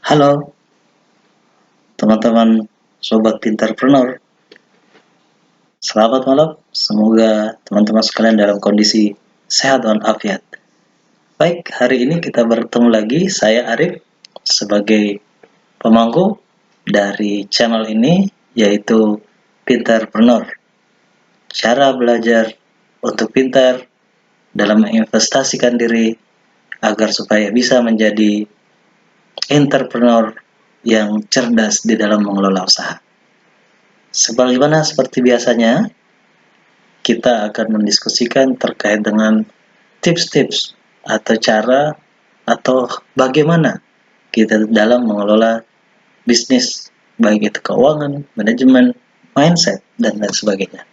Halo teman-teman Sobat Pintarpreneur, selamat malam. Semoga teman-teman sekalian dalam kondisi sehat walafiat. Baik, hari ini kita bertemu lagi, saya Arif sebagai pemangku dari channel ini, yaitu Pintarpreneur. Cara belajar untuk pintar dalam menginvestasikan diri agar supaya bisa menjadi entrepreneur yang cerdas di dalam mengelola usaha. Sebagaimana seperti biasanya, kita akan mendiskusikan terkait dengan tips-tips atau cara atau bagaimana kita dalam mengelola bisnis, baik itu keuangan, manajemen, mindset, dan lain sebagainya.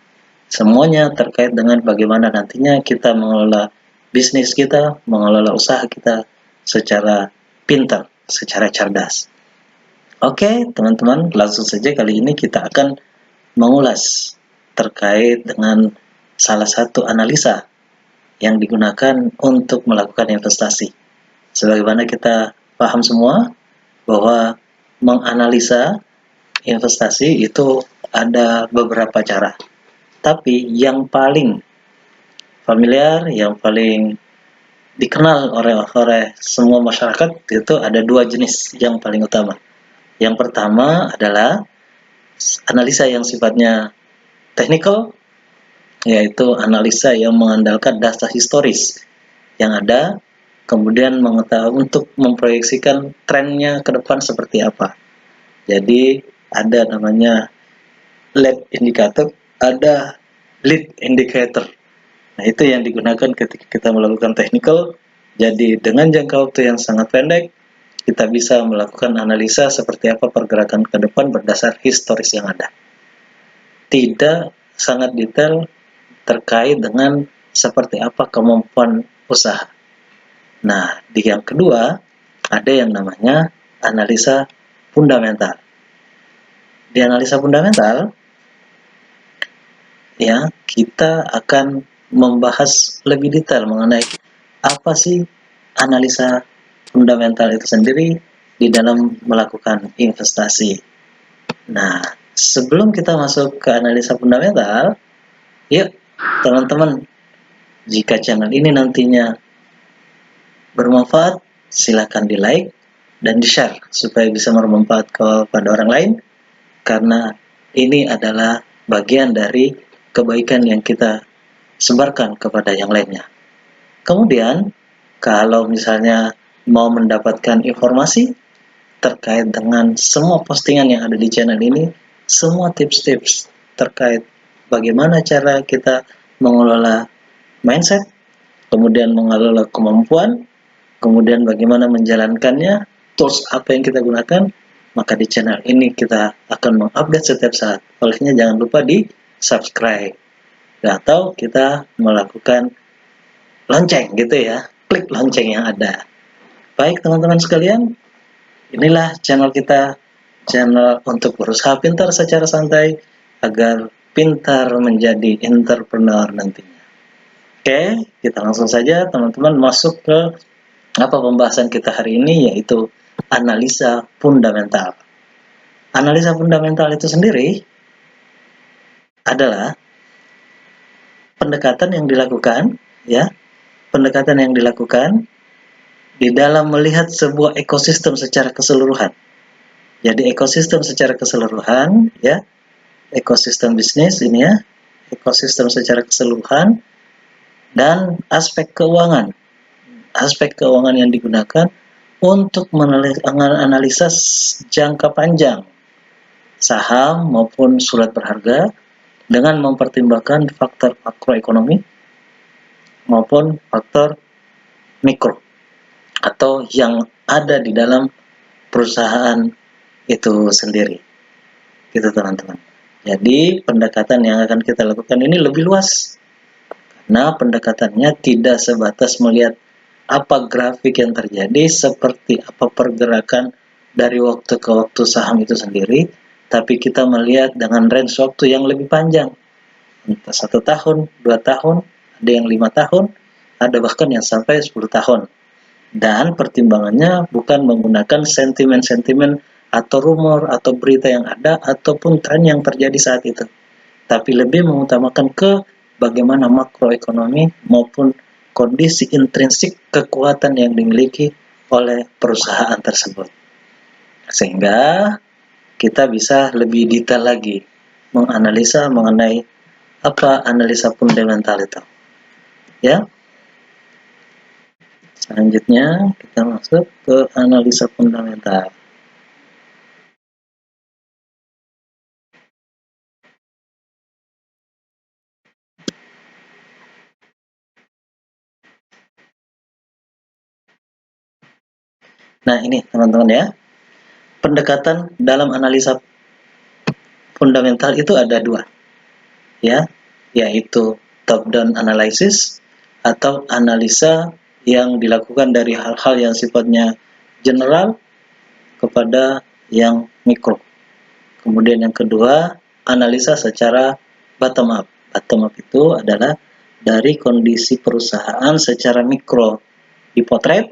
Semuanya terkait dengan bagaimana nantinya kita mengelola bisnis kita, mengelola usaha kita secara pintar, secara cerdas. Oke, teman-teman, langsung saja kali ini kita akan mengulas terkait dengan salah satu analisa yang digunakan untuk melakukan investasi. Sebagaimana kita paham semua bahwa menganalisa investasi itu ada beberapa cara. Tapi yang paling familiar, yang paling dikenal oleh semua masyarakat itu ada dua jenis yang paling utama. Yang pertama adalah analisa yang sifatnya technical, yaitu analisa yang mengandalkan data historis yang ada, kemudian mengetahui untuk memproyeksikan trennya ke depan seperti apa. Jadi ada namanya lead indicator, ada lead indicator. Nah, itu yang digunakan ketika kita melakukan technical. Jadi dengan jangka waktu yang sangat pendek, kita bisa melakukan analisa seperti apa pergerakan ke depan berdasar historis yang ada. Tidak sangat detail terkait dengan seperti apa kemampuan usaha. Nah, di yang kedua, ada yang namanya analisa fundamental. Di analisa fundamental, ya, kita akan membahas lebih detail mengenai apa sih analisa fundamental itu sendiri di dalam melakukan investasi. Nah, sebelum kita masuk ke analisa fundamental, yuk teman-teman, jika channel ini nantinya bermanfaat, silakan di-like dan di-share supaya bisa bermanfaat kepada orang lain, karena ini adalah bagian dari kebaikan yang kita sebarkan kepada yang lainnya. Kemudian, kalau misalnya mau mendapatkan informasi terkait dengan semua postingan yang ada di channel ini, semua tips-tips terkait bagaimana cara kita mengelola mindset, kemudian mengelola kemampuan, kemudian bagaimana menjalankannya, tools apa yang kita gunakan, maka di channel ini kita akan mengupdate setiap saat. Olehnya jangan lupa di subscribe atau kita melakukan lonceng gitu ya, klik lonceng yang ada. Baik teman-teman sekalian, inilah channel kita, channel untuk berusaha pintar secara santai agar pintar menjadi entrepreneur nantinya. Oke, kita langsung saja teman-teman masuk ke apa pembahasan kita hari ini, yaitu analisa fundamental. Analisa fundamental itu sendiri adalah pendekatan yang dilakukan, ya, pendekatan yang dilakukan di dalam melihat sebuah ekosistem secara keseluruhan. Jadi ekosistem secara keseluruhan, ya, ekosistem bisnis ini ya, ekosistem secara keseluruhan, dan aspek keuangan. Aspek keuangan yang digunakan untuk menganalisa jangka panjang saham maupun surat berharga dengan mempertimbangkan faktor makroekonomi maupun faktor mikro atau yang ada di dalam perusahaan itu sendiri. Gitu teman-teman. Jadi pendekatan yang akan kita lakukan ini lebih luas. Nah, pendekatannya tidak sebatas melihat apa grafik yang terjadi, seperti apa pergerakan dari waktu ke waktu saham itu sendiri, tapi kita melihat dengan range waktu yang lebih panjang. Entah 1 tahun, 2 tahun, ada yang 5 tahun, ada bahkan yang sampai 10 tahun. Dan pertimbangannya bukan menggunakan sentimen-sentimen atau rumor atau berita yang ada ataupun tren yang terjadi saat itu, tapi lebih mengutamakan ke bagaimana makroekonomi maupun kondisi intrinsik kekuatan yang dimiliki oleh perusahaan tersebut. Sehingga kita bisa lebih detail lagi menganalisa mengenai apa analisa fundamental itu. Ya. Selanjutnya kita masuk ke analisa fundamental. Nah, ini teman-teman ya. Pendekatan dalam analisa fundamental itu ada dua, ya, yaitu top-down analysis atau analisa yang dilakukan dari hal-hal yang sifatnya general kepada yang mikro. Kemudian yang kedua, analisa secara bottom up. Bottom up itu adalah dari kondisi perusahaan secara mikro, dipotret,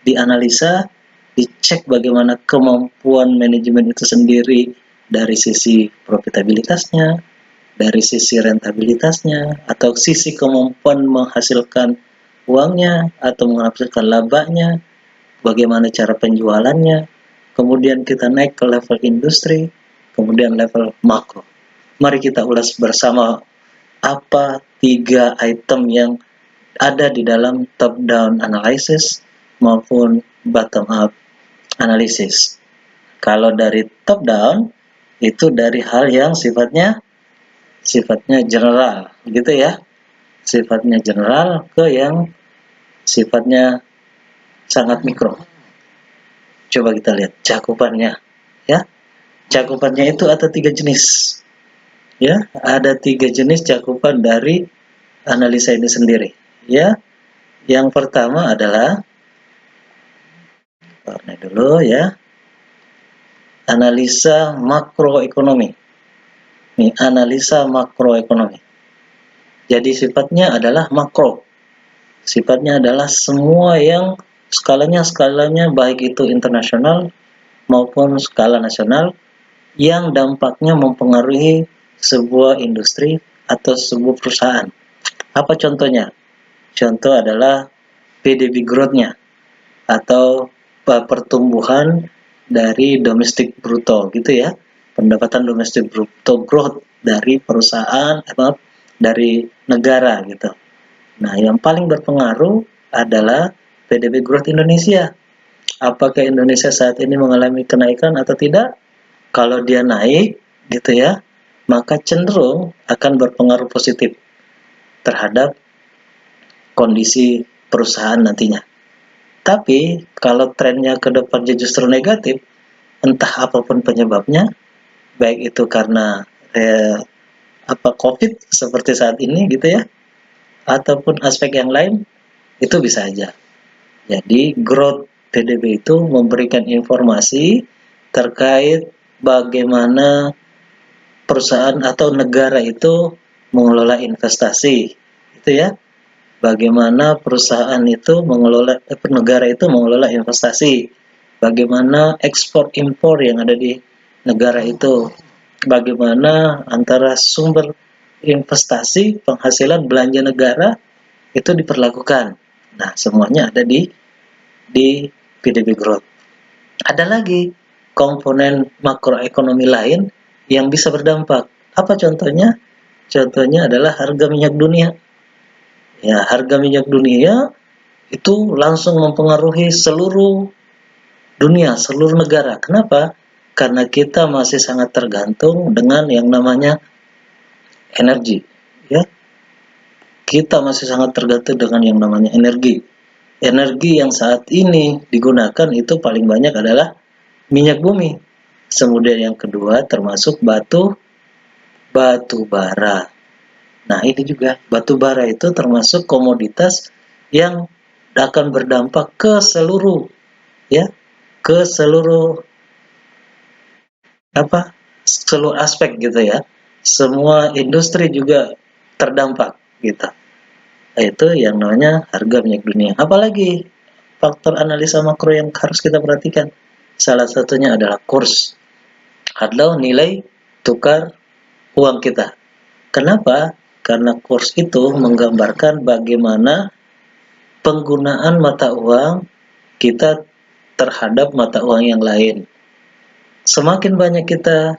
dianalisa, dicek bagaimana kemampuan manajemen itu sendiri dari sisi profitabilitasnya, dari sisi rentabilitasnya, atau sisi kemampuan menghasilkan uangnya atau menghasilkan labanya, bagaimana cara penjualannya, kemudian kita naik ke level industri, kemudian level makro. Mari kita ulas bersama apa 3 item yang ada di dalam top-down analysis maupun bottom-up analysis. Kalau dari top-down, itu dari hal yang sifatnya general, gitu ya. Sifatnya general ke yang sifatnya sangat mikro. Coba kita lihat cakupannya, ya. Cakupannya itu ada 3 jenis, ya. Ada 3 jenis cakupan dari analisa ini sendiri, ya. Yang pertama adalah, warna dulu ya, analisa makroekonomi. Nih, analisa makroekonomi. Jadi sifatnya adalah makro. Sifatnya adalah semua yang skalanya baik itu internasional maupun skala nasional yang dampaknya mempengaruhi sebuah industri atau sebuah perusahaan. Apa contohnya? Contoh adalah PDB growth-nya atau pertumbuhan dari domestic bruto gitu ya. Pendapatan domestic bruto growth dari perusahaan atau dari negara gitu. Nah, yang paling berpengaruh adalah PDB growth Indonesia. Apakah Indonesia saat ini mengalami kenaikan atau tidak? Kalau dia naik gitu ya, maka cenderung akan berpengaruh positif terhadap kondisi perusahaan nantinya. Tapi kalau trennya ke depannya justru negatif, entah apapun penyebabnya, baik itu karena COVID seperti saat ini gitu ya, ataupun aspek yang lain, itu bisa aja. Jadi growth PDB itu memberikan informasi terkait bagaimana perusahaan atau negara itu mengelola investasi, itu ya. Bagaimana perusahaan itu mengelola, negara itu mengelola investasi, bagaimana ekspor impor yang ada di negara itu, bagaimana antara sumber investasi, penghasilan belanja negara itu diperlakukan. Nah, semuanya ada di PDB growth. Ada lagi komponen makroekonomi lain yang bisa berdampak. Apa contohnya? Contohnya adalah harga minyak dunia. Ya, harga minyak dunia itu langsung mempengaruhi seluruh dunia, seluruh negara. Kenapa? Karena kita masih sangat tergantung dengan yang namanya energi. Ya, kita masih sangat tergantung dengan yang namanya energi. Energi yang saat ini digunakan itu paling banyak adalah minyak bumi. Kemudian yang kedua termasuk batu bara. Nah, ini juga batu bara itu termasuk komoditas yang akan berdampak ke seluruh seluruh aspek gitu ya. Semua industri juga terdampak gitu. Itu yang namanya harga minyak dunia. Apalagi faktor analisa makro yang harus kita perhatikan. Salah satunya adalah kurs atau nilai tukar uang kita. Kenapa? Karena kurs itu menggambarkan bagaimana penggunaan mata uang kita terhadap mata uang yang lain. Semakin banyak kita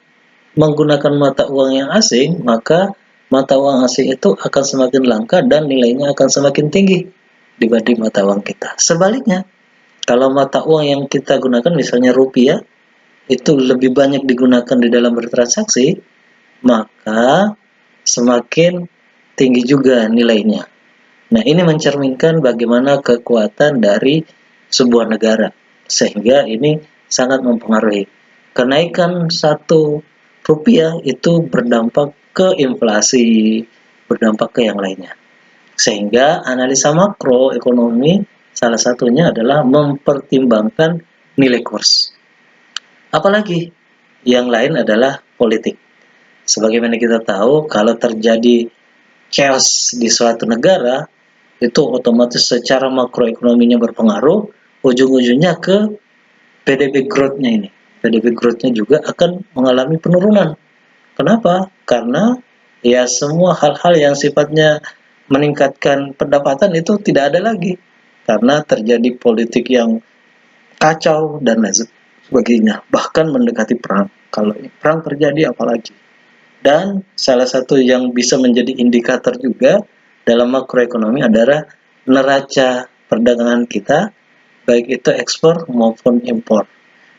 menggunakan mata uang yang asing, maka mata uang asing itu akan semakin langka dan nilainya akan semakin tinggi dibanding mata uang kita. Sebaliknya, kalau mata uang yang kita gunakan misalnya rupiah, itu lebih banyak digunakan di dalam bertransaksi, maka semakin tinggi juga nilainya. Nah, ini mencerminkan bagaimana kekuatan dari sebuah negara, sehingga ini sangat mempengaruhi. Kenaikan satu rupiah itu berdampak ke inflasi, berdampak ke yang lainnya. Sehingga analisa makroekonomi salah satunya adalah mempertimbangkan nilai kurs. Apalagi yang lain adalah politik. Sebagaimana kita tahu, kalau terjadi chaos di suatu negara, itu otomatis secara makroekonominya berpengaruh, ujung-ujungnya ke PDB growth-nya ini. PDB growth-nya juga akan mengalami penurunan. Kenapa? Karena ya semua hal-hal yang sifatnya meningkatkan pendapatan itu tidak ada lagi. Karena terjadi politik yang kacau dan lain sebagainya. Bahkan mendekati perang. Kalau perang terjadi apalagi. Dan salah satu yang bisa menjadi indikator juga dalam makroekonomi adalah neraca perdagangan kita, baik itu ekspor maupun impor.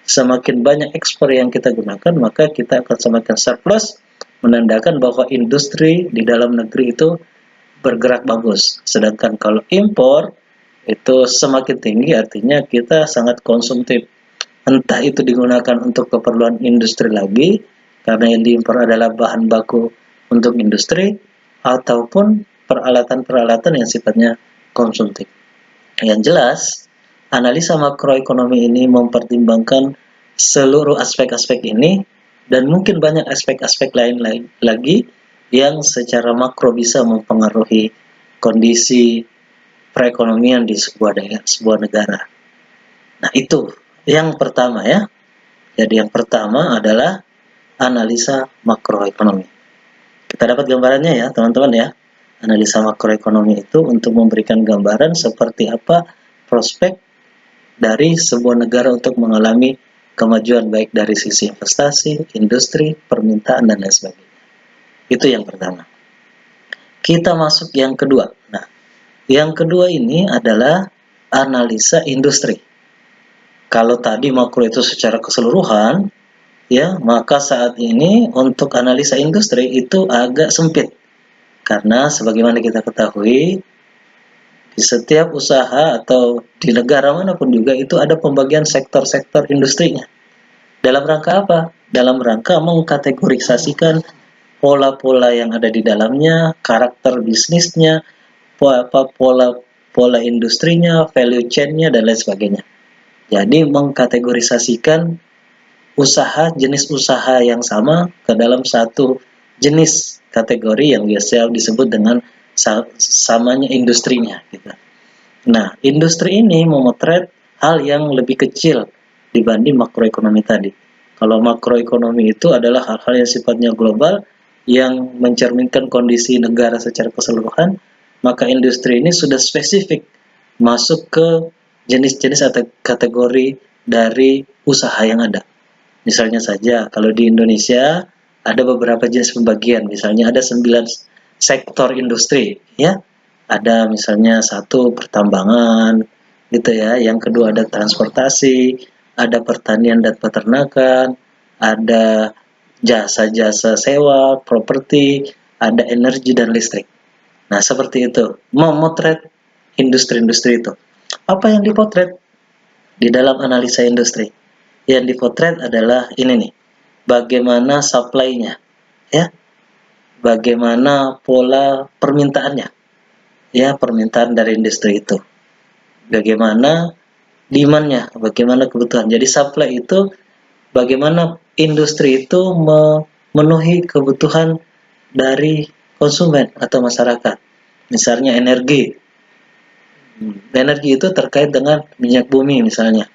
Semakin banyak ekspor yang kita gunakan, maka kita akan semakin surplus, menandakan bahwa industri di dalam negeri itu bergerak bagus. Sedangkan kalau impor itu semakin tinggi, artinya kita sangat konsumtif. Entah itu digunakan untuk keperluan industri lagi, karena yang diimpor adalah bahan baku untuk industri, ataupun peralatan-peralatan yang sifatnya konsumtif. Yang jelas, analisa makroekonomi ini mempertimbangkan seluruh aspek-aspek ini, dan mungkin banyak aspek-aspek lain lagi yang secara makro bisa mempengaruhi kondisi perekonomian di sebuah negara. Nah, itu yang pertama ya. Jadi yang pertama adalah analisa makroekonomi. Kita dapat gambarannya ya, teman-teman ya. Analisa makroekonomi itu untuk memberikan gambaran seperti apa prospek dari sebuah negara untuk mengalami kemajuan baik dari sisi investasi, industri, permintaan, dan lain sebagainya. Itu yang pertama. Kita masuk yang kedua. Nah, yang kedua ini adalah analisa industri. Kalau tadi makro itu secara keseluruhan, ya, maka saat ini untuk analisa industri itu agak sempit. Karena sebagaimana kita ketahui, di setiap usaha atau di negara manapun juga itu ada pembagian sektor-sektor industrinya. Dalam rangka apa? Dalam rangka mengkategorisasikan pola-pola yang ada di dalamnya, karakter bisnisnya, pola industrinya, value chain-nya, dan lain sebagainya. Jadi mengkategorisasikan jenis usaha yang sama ke dalam satu jenis kategori yang biasa disebut dengan samanya industrinya. Gitu. Nah, industri ini memotret hal yang lebih kecil dibanding makroekonomi tadi. Kalau makroekonomi itu adalah hal-hal yang sifatnya global yang mencerminkan kondisi negara secara keseluruhan, maka industri ini sudah spesifik masuk ke jenis-jenis atau kategori dari usaha yang ada. Misalnya saja, kalau di Indonesia ada beberapa jenis pembagian, misalnya ada 9 sektor industri, ya. Ada misalnya satu pertambangan, gitu ya. Yang kedua ada transportasi, ada pertanian dan peternakan, ada jasa-jasa sewa, properti, ada energi dan listrik. Nah, seperti itu. Memotret industri-industri itu. Apa yang dipotret di dalam analisa industri? Yang dipotret adalah ini nih. Bagaimana supply-nya, ya. Bagaimana pola permintaannya. Ya, permintaan dari industri itu. Bagaimana demand-nya, bagaimana kebutuhan. Jadi supply itu bagaimana industri itu memenuhi kebutuhan dari konsumen atau masyarakat. Misalnya energi, Energi itu terkait dengan minyak bumi misalnya.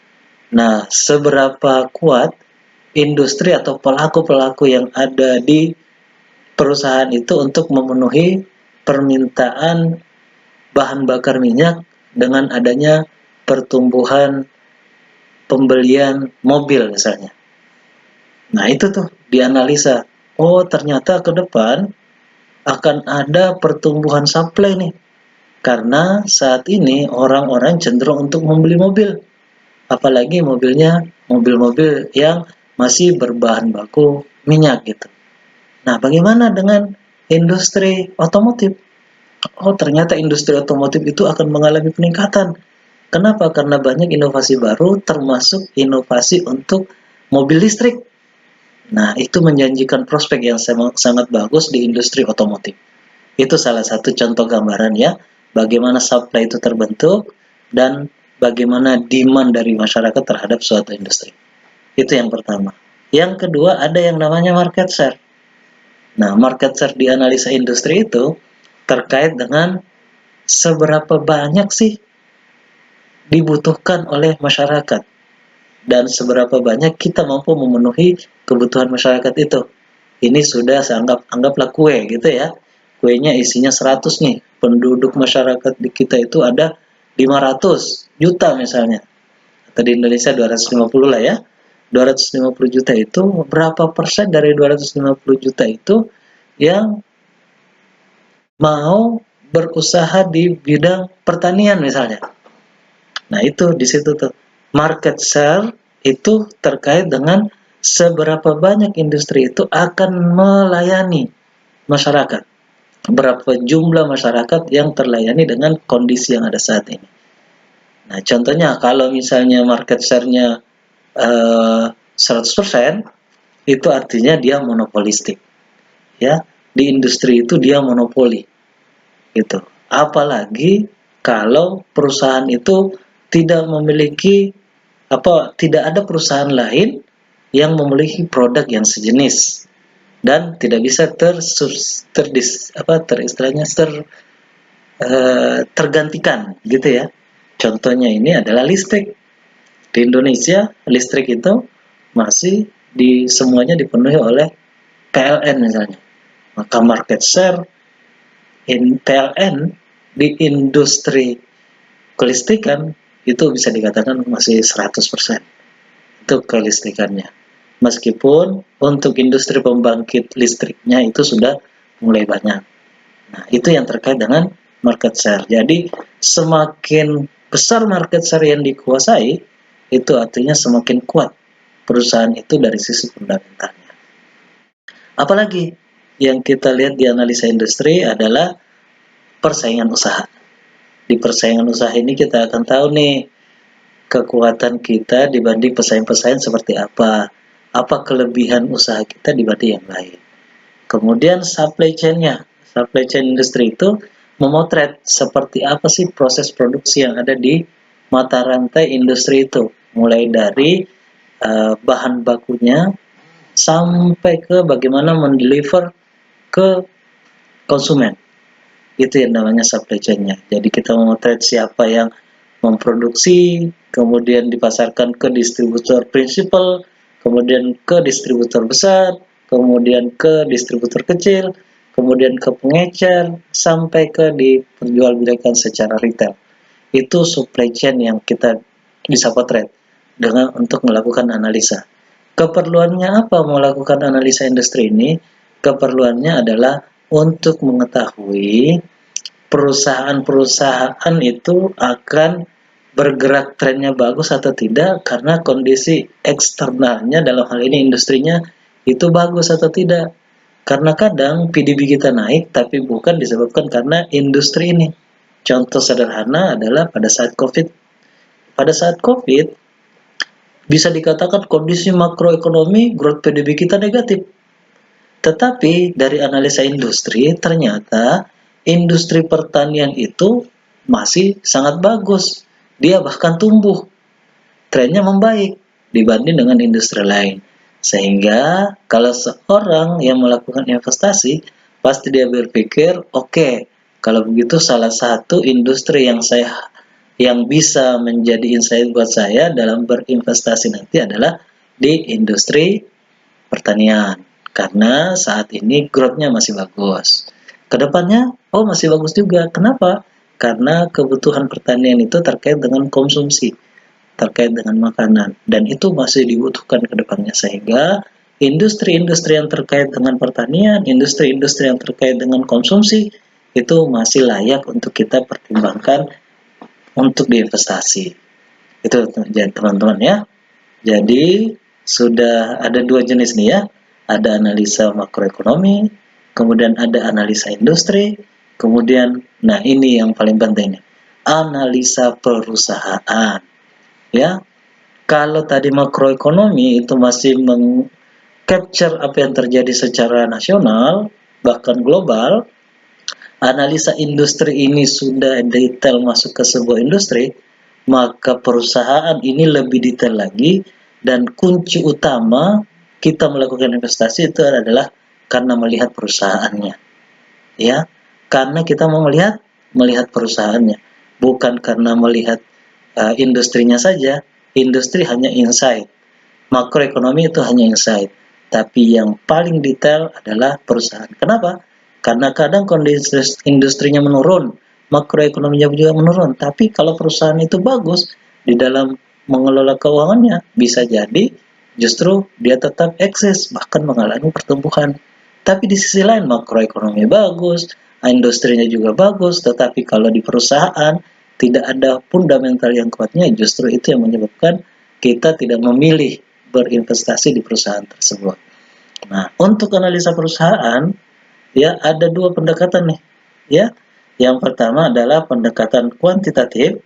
Nah, seberapa kuat industri atau pelaku-pelaku yang ada di perusahaan itu untuk memenuhi permintaan bahan bakar minyak dengan adanya pertumbuhan pembelian mobil misalnya. Nah, itu tuh dianalisa. Oh, ternyata ke depan akan ada pertumbuhan supply nih. Karena saat ini orang-orang cenderung untuk membeli mobil. Apalagi mobilnya mobil-mobil yang masih berbahan baku minyak gitu. Nah, bagaimana dengan industri otomotif? Oh, ternyata industri otomotif itu akan mengalami peningkatan. Kenapa? Karena banyak inovasi baru, termasuk inovasi untuk mobil listrik. Nah, itu menjanjikan prospek yang sangat bagus di industri otomotif. Itu salah satu contoh gambaran ya, bagaimana supply itu terbentuk dan bagaimana demand dari masyarakat terhadap suatu industri. Itu yang pertama. Yang kedua, ada yang namanya market share. Nah, market share di analisa industri itu terkait dengan seberapa banyak sih dibutuhkan oleh masyarakat dan seberapa banyak kita mampu memenuhi kebutuhan masyarakat itu. Ini sudah anggaplah kue gitu ya. Kuenya isinya 100 nih. Penduduk masyarakat di kita itu ada 500 juta misalnya. Atau di Indonesia 250 lah ya. 250 juta itu berapa persen dari 250 juta itu yang mau berusaha di bidang pertanian misalnya. Nah, itu di situ tuh. Market share itu terkait dengan seberapa banyak industri itu akan melayani masyarakat. Berapa jumlah masyarakat yang terlayani dengan kondisi yang ada saat ini. Nah, contohnya kalau misalnya market share-nya 100%, itu artinya dia monopolistik. Ya, di industri itu dia monopoli. Gitu. Apalagi kalau perusahaan itu tidak memiliki tidak ada perusahaan lain yang memiliki produk yang sejenis dan tidak bisa tergantikan gitu ya. Contohnya ini adalah listrik. Di Indonesia listrik itu masih semuanya dipenuhi oleh PLN misalnya. Maka market share PLN di industri kelistrikan itu bisa dikatakan masih 100%. Itu kelistrikannya. Meskipun untuk industri pembangkit listriknya itu sudah mulai banyak. Nah, itu yang terkait dengan market share. Jadi, semakin besar market share yang dikuasai, itu artinya semakin kuat perusahaan itu dari sisi fundamentalnya. Apalagi yang kita lihat di analisa industri adalah persaingan usaha. Di persaingan usaha ini kita akan tahu nih kekuatan kita dibanding pesaing-pesaing seperti apa. Apa kelebihan usaha kita dibanding yang lain. Kemudian supply chain-nya. Supply chain industri itu memotret seperti apa sih proses produksi yang ada di mata rantai industri itu. Mulai dari bahan bakunya sampai ke bagaimana mendeliver ke konsumen. Itu yang namanya supply chain-nya. Jadi kita memotret siapa yang memproduksi, kemudian dipasarkan ke distributor prinsipal, kemudian ke distributor besar, kemudian ke distributor kecil, kemudian ke pengecer, sampai ke diperjualbelikan secara retail. Itu supply chain yang kita bisa potret dengan untuk melakukan analisa. Keperluannya apa melakukan analisa industri ini? Keperluannya adalah untuk mengetahui perusahaan-perusahaan itu akan bergerak trennya bagus atau tidak karena kondisi eksternalnya dalam hal ini industrinya itu bagus atau tidak. Karena kadang PDB kita naik tapi bukan disebabkan karena industri ini. Contoh sederhana adalah pada saat COVID. Pada saat COVID bisa dikatakan kondisi makroekonomi growth PDB kita negatif. Tetapi dari analisa industri ternyata industri pertanian itu masih sangat bagus. Dia bahkan tumbuh. Trennya membaik dibanding dengan industri lain. Sehingga kalau seorang yang melakukan investasi, pasti dia berpikir, oke, kalau begitu salah satu industri yang saya yang bisa menjadi insight buat saya dalam berinvestasi nanti adalah di industri pertanian. Karena saat ini growth-nya masih bagus. Kedepannya, oh masih bagus juga. Kenapa? Karena kebutuhan pertanian itu terkait dengan konsumsi, terkait dengan makanan, dan itu masih dibutuhkan ke depannya, sehingga industri-industri yang terkait dengan pertanian, industri-industri yang terkait dengan konsumsi, itu masih layak untuk kita pertimbangkan untuk diinvestasi. Itu teman-teman ya. Jadi sudah ada dua jenis nih ya. Ada analisa makroekonomi, kemudian ada analisa industri, kemudian nah ini yang paling penting nih, analisa perusahaan. Ya, kalau tadi makroekonomi itu masih meng-capture apa yang terjadi secara nasional, bahkan global, analisa industri ini sudah detail masuk ke sebuah industri, maka perusahaan ini lebih detail lagi, dan kunci utama kita melakukan investasi itu adalah karena melihat perusahaannya, ya. Karena kita mau melihat perusahaannya, bukan karena melihat industrinya saja. Industri hanya insight, makroekonomi itu hanya insight, tapi yang paling detail adalah perusahaan. Kenapa? Karena kadang kondisi industrinya menurun, makroekonominya juga menurun, tapi kalau perusahaan itu bagus di dalam mengelola keuangannya, bisa jadi justru dia tetap eksis, bahkan mengalami pertumbuhan. Tapi di sisi lain makroekonomi bagus, industrinya juga bagus, tetapi kalau di perusahaan tidak ada fundamental yang kuatnya, justru itu yang menyebabkan kita tidak memilih berinvestasi di perusahaan tersebut. Nah, untuk analisa perusahaan, ya ada dua pendekatan nih, ya. Yang pertama adalah pendekatan kuantitatif,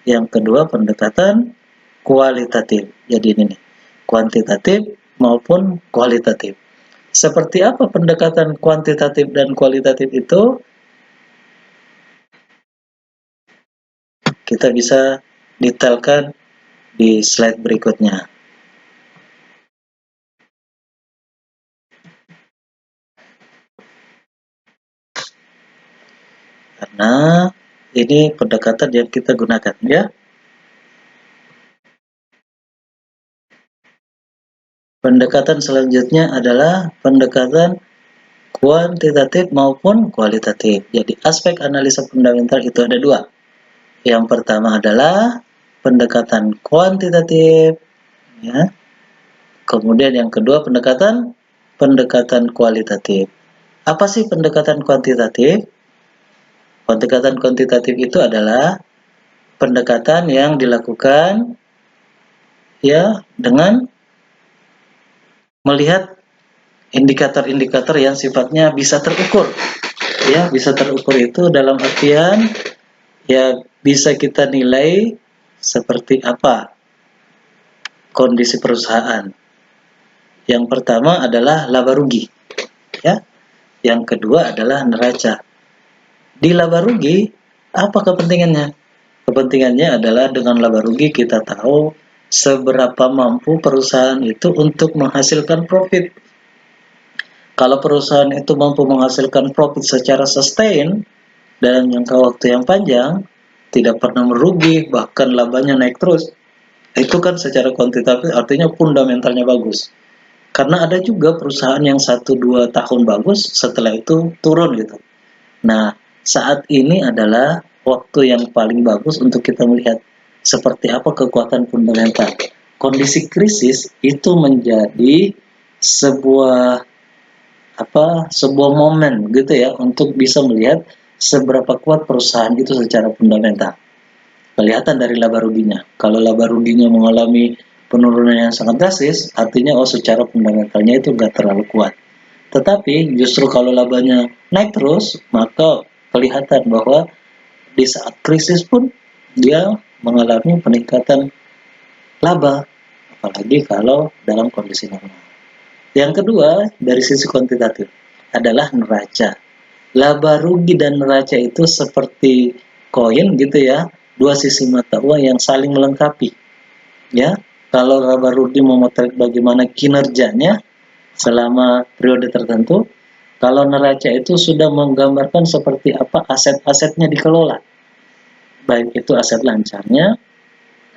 yang kedua pendekatan kualitatif. Jadi ini nih, kuantitatif maupun kualitatif. Seperti apa pendekatan kuantitatif dan kualitatif itu? Kita bisa detailkan di slide berikutnya. Karena ini pendekatan yang kita gunakan ya. Pendekatan selanjutnya adalah pendekatan kuantitatif maupun kualitatif. Jadi aspek analisa fundamental itu ada dua. Yang pertama adalah pendekatan kuantitatif, ya. Kemudian yang kedua pendekatan kualitatif. Apa sih pendekatan kuantitatif? Pendekatan kuantitatif itu adalah pendekatan yang dilakukan ya dengan melihat indikator-indikator yang sifatnya bisa terukur. Ya, bisa terukur itu dalam artian ya bisa kita nilai seperti apa kondisi perusahaan. Yang pertama adalah laba rugi, ya. Yang kedua adalah neraca. Di laba rugi, apa kepentingannya? Kepentingannya adalah dengan laba rugi kita tahu seberapa mampu perusahaan itu untuk menghasilkan profit. Kalau perusahaan itu mampu menghasilkan profit secara sustain dalam jangka waktu yang panjang, tidak pernah merugi, bahkan labanya naik terus, itu kan secara kuantitatif artinya fundamentalnya bagus. Karena ada juga perusahaan yang 1-2 tahun bagus, setelah itu turun gitu. Nah, saat ini adalah waktu yang paling bagus untuk kita melihat seperti apa kekuatan fundamental. Kondisi krisis itu menjadi sebuah sebuah momen gitu ya untuk bisa melihat seberapa kuat perusahaan itu secara fundamental. Kelihatan dari laba ruginya. Kalau laba ruginya mengalami penurunan yang sangat drastis, artinya secara fundamentalnya itu nggak terlalu kuat. Tetapi justru kalau labanya naik terus, maka kelihatan bahwa di saat krisis pun dia mengalami peningkatan laba, apalagi kalau dalam kondisi normal. Yang kedua, dari sisi kuantitatif adalah neraca. Laba rugi dan neraca itu seperti koin gitu ya, dua sisi mata uang yang saling melengkapi. Ya, kalau laba rugi memotret bagaimana kinerjanya selama periode tertentu, kalau neraca itu sudah menggambarkan seperti apa aset-asetnya dikelola. baik itu aset lancarnya,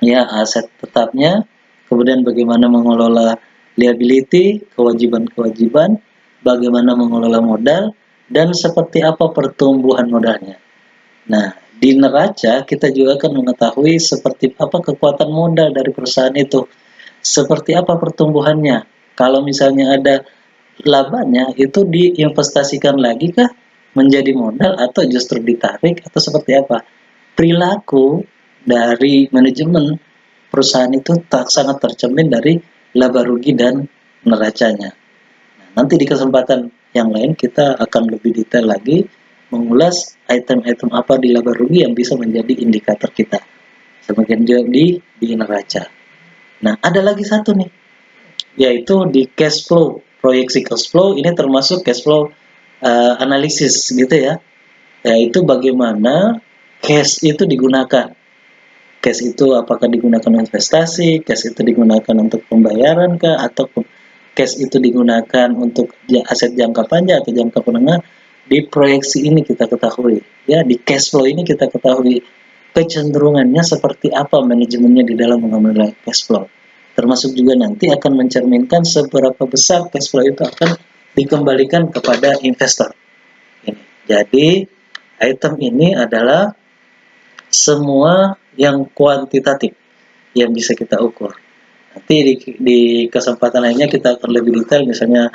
ya aset tetapnya, kemudian bagaimana mengelola liability, kewajiban-kewajiban, bagaimana mengelola modal, dan seperti apa pertumbuhan modalnya. Nah, di neraca kita juga akan mengetahui seperti apa kekuatan modal dari perusahaan itu, seperti apa pertumbuhannya. Kalau misalnya ada labanya, itu diinvestasikan lagi kah menjadi modal atau justru ditarik atau seperti apa? Perilaku dari manajemen perusahaan itu sangat tercermin dari laba rugi dan neracanya. Nah, nanti di kesempatan yang lain kita akan lebih detail lagi mengulas item-item apa di laba rugi yang bisa menjadi indikator kita. Semakin juga di neraca. Nah, ada lagi satu nih, yaitu di cash flow. Proyeksi cash flow ini termasuk cash flow analisis gitu ya. Yaitu bagaimana cash itu digunakan. Cash itu apakah digunakan investasi, cash itu digunakan untuk pembayaran kah, atau cash itu digunakan untuk aset jangka panjang atau jangka menengah. Di proyeksi ini kita ketahui, ya di cash flow ini kita ketahui kecenderungannya seperti apa manajemennya di dalam mengelola cash flow. Termasuk juga nanti akan mencerminkan seberapa besar cash flow itu akan dikembalikan kepada investor. Ini. Jadi item ini adalah semua yang kuantitatif yang bisa kita ukur. Nanti di kesempatan lainnya kita akan lebih detail, misalnya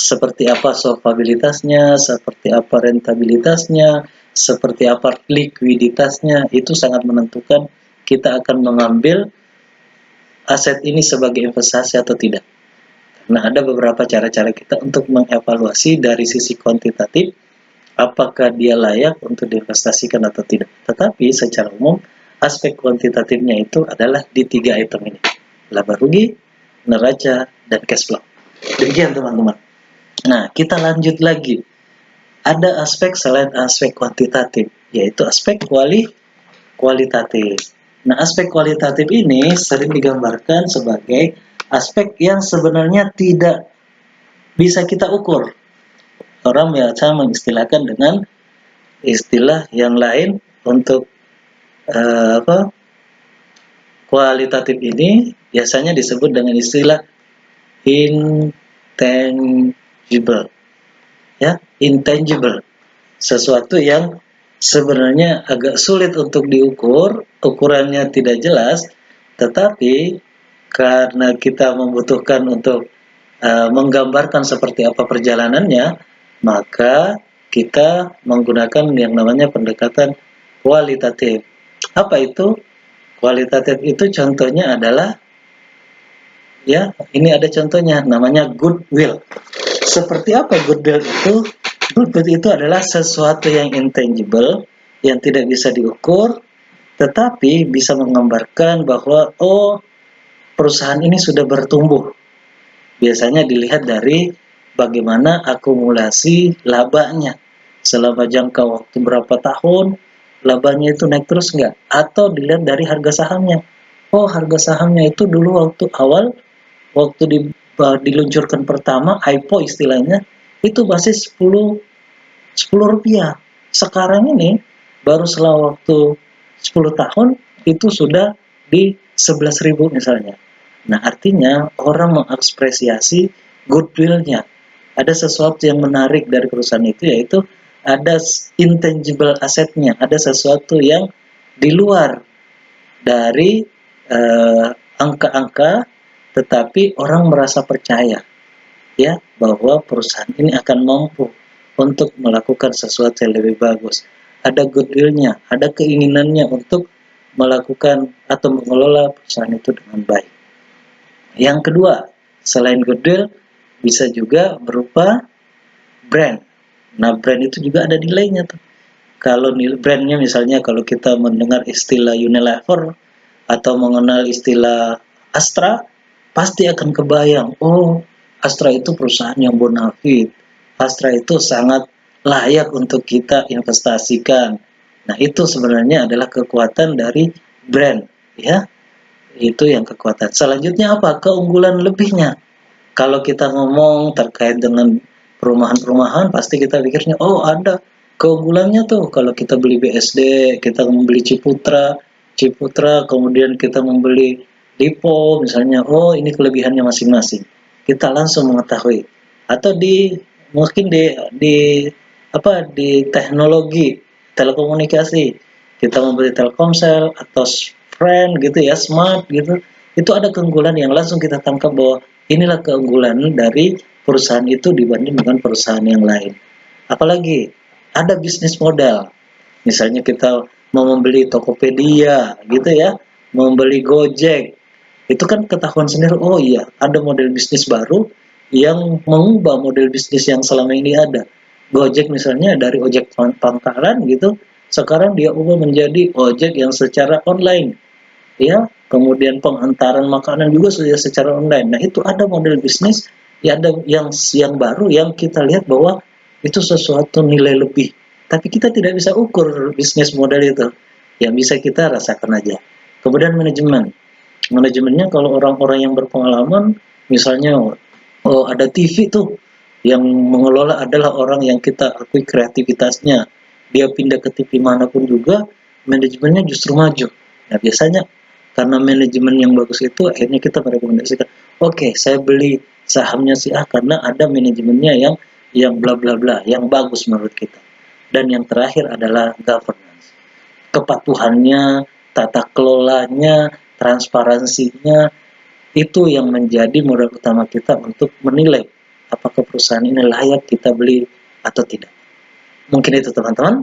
seperti apa solvabilitasnya, seperti apa rentabilitasnya, seperti apa likuiditasnya, itu sangat menentukan kita akan mengambil aset ini sebagai investasi atau tidak. Nah, ada beberapa cara-cara kita untuk mengevaluasi dari sisi kuantitatif apakah dia layak untuk diinvestasikan atau tidak. Tetapi secara umum aspek kuantitatifnya itu adalah di 3 item ini: laba rugi, neraca, dan cash flow. Demikian teman-teman. Nah, kita lanjut lagi. Ada aspek selain aspek kuantitatif, yaitu aspek kualitatif. Nah, aspek kualitatif ini sering digambarkan sebagai aspek yang sebenarnya tidak bisa kita ukur. Orang biasa mengistilahkan dengan istilah yang lain untuk kualitatif ini biasanya disebut dengan istilah intangible, ya, intangible, sesuatu yang sebenarnya agak sulit untuk diukur, ukurannya tidak jelas, tetapi karena kita membutuhkan untuk menggambarkan seperti apa perjalanannya, maka kita menggunakan yang namanya pendekatan kualitatif. Apa itu? Kualitatif itu contohnya adalah, ya, ini ada contohnya, namanya goodwill. Seperti apa goodwill itu? Goodwill itu adalah sesuatu yang intangible, yang tidak bisa diukur, tetapi bisa menggambarkan bahwa, oh, perusahaan ini sudah bertumbuh. Biasanya dilihat dari bagaimana akumulasi labanya. Selama jangka waktu berapa tahun, labanya itu naik terus nggak? Atau dilihat dari harga sahamnya. Oh, harga sahamnya itu dulu waktu awal, waktu diluncurkan pertama, IPO istilahnya, itu masih 10 rupiah. Sekarang ini, baru setelah waktu 10 tahun, itu sudah di 11.000 misalnya. Nah, artinya orang mengapresiasi goodwill-nya. Ada sesuatu yang menarik dari perusahaan itu, yaitu ada intangible asetnya, ada sesuatu yang di luar dari angka-angka, tetapi orang merasa percaya, ya, bahwa perusahaan ini akan mampu untuk melakukan sesuatu yang lebih bagus. Ada goodwill-nya, ada keinginannya untuk melakukan atau mengelola perusahaan itu dengan baik. Yang kedua, selain goodwill, bisa juga berupa brand. Nah, brand itu juga ada nilainya tuh. Kalau brandnya misalnya, kalau kita mendengar istilah Unilever atau mengenal istilah Astra, pasti akan kebayang, oh, Astra itu perusahaan yang bonafit. Astra itu sangat layak untuk kita investasikan. Nah, itu sebenarnya adalah kekuatan dari brand, ya. Itu yang kekuatan. Selanjutnya apa? Keunggulan lebihnya. Kalau kita ngomong terkait dengan perumahan-perumahan, pasti kita pikirnya, oh, ada Keunggulannya tuh kalau kita beli BSD, kita membeli Ciputra, kemudian kita membeli Lipo misalnya, oh ini kelebihannya masing-masing. Kita langsung mengetahui. Atau mungkin di teknologi telekomunikasi, kita membeli Telkomsel atau Friend gitu ya, Smart gitu. Itu ada keunggulan yang langsung kita tangkap bahwa inilah keunggulan dari perusahaan itu dibanding dengan perusahaan yang lain. Apalagi ada bisnis modal. Misalnya kita mau membeli Tokopedia gitu ya, membeli Gojek. Itu kan ketahuan sendiri, oh iya, ada model bisnis baru yang mengubah model bisnis yang selama ini ada. Gojek misalnya dari ojek pangkalan gitu, sekarang dia ubah menjadi ojek yang secara online. Ya, kemudian pengantaran makanan juga sudah secara online. Nah, itu ada model bisnis ya, ada yang baru yang kita lihat bahwa itu sesuatu nilai lebih. Tapi kita tidak bisa ukur bisnis model itu. Yang bisa kita rasakan aja. Kemudian manajemen. Manajemennya kalau orang-orang yang berpengalaman, misalnya oh ada TV tuh yang mengelola adalah orang yang kita akui kreativitasnya. Dia pindah ke TV manapun juga, manajemennya justru maju. Nah, biasanya karena manajemen yang bagus itu akhirnya kita merekomendasikan, oke, saya beli sahamnya si A karena ada manajemennya yang bla bla bla, yang bagus menurut kita. Dan yang terakhir adalah governance. Kepatuhannya, tata kelolanya, transparansinya, itu yang menjadi modal utama kita untuk menilai apakah perusahaan ini layak kita beli atau tidak. Mungkin itu teman-teman,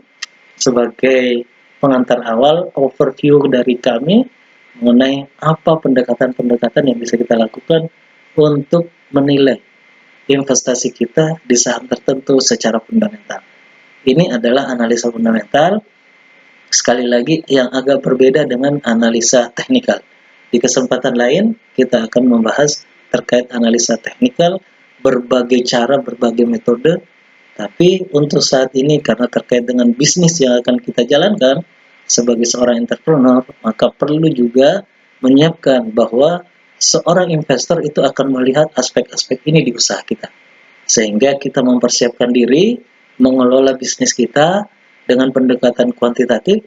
sebagai pengantar awal, overview dari kami mengenai apa pendekatan-pendekatan yang bisa kita lakukan untuk menilai investasi kita di saham tertentu secara fundamental. Ini adalah analisa fundamental, sekali lagi yang agak berbeda dengan analisa teknikal. Di kesempatan lain, kita akan membahas terkait analisa teknikal, berbagai cara, berbagai metode. Tapi untuk saat ini, karena terkait dengan bisnis yang akan kita jalankan sebagai seorang entrepreneur, maka perlu juga menyiapkan bahwa seorang investor itu akan melihat aspek-aspek ini di usaha kita. Sehingga kita mempersiapkan diri, mengelola bisnis kita dengan pendekatan kuantitatif,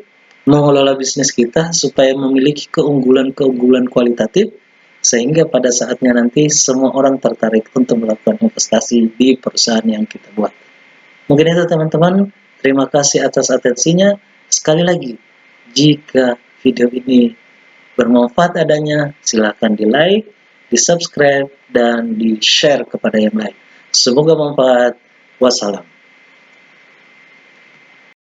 mengelola bisnis kita supaya memiliki keunggulan-keunggulan kualitatif, sehingga pada saatnya nanti semua orang tertarik untuk melakukan investasi di perusahaan yang kita buat. Mungkin itu teman-teman, terima kasih atas atensinya. Sekali lagi, jika video ini bermanfaat adanya, silakan di-like, di-subscribe, dan di-share kepada yang lain. Semoga bermanfaat. Wassalam.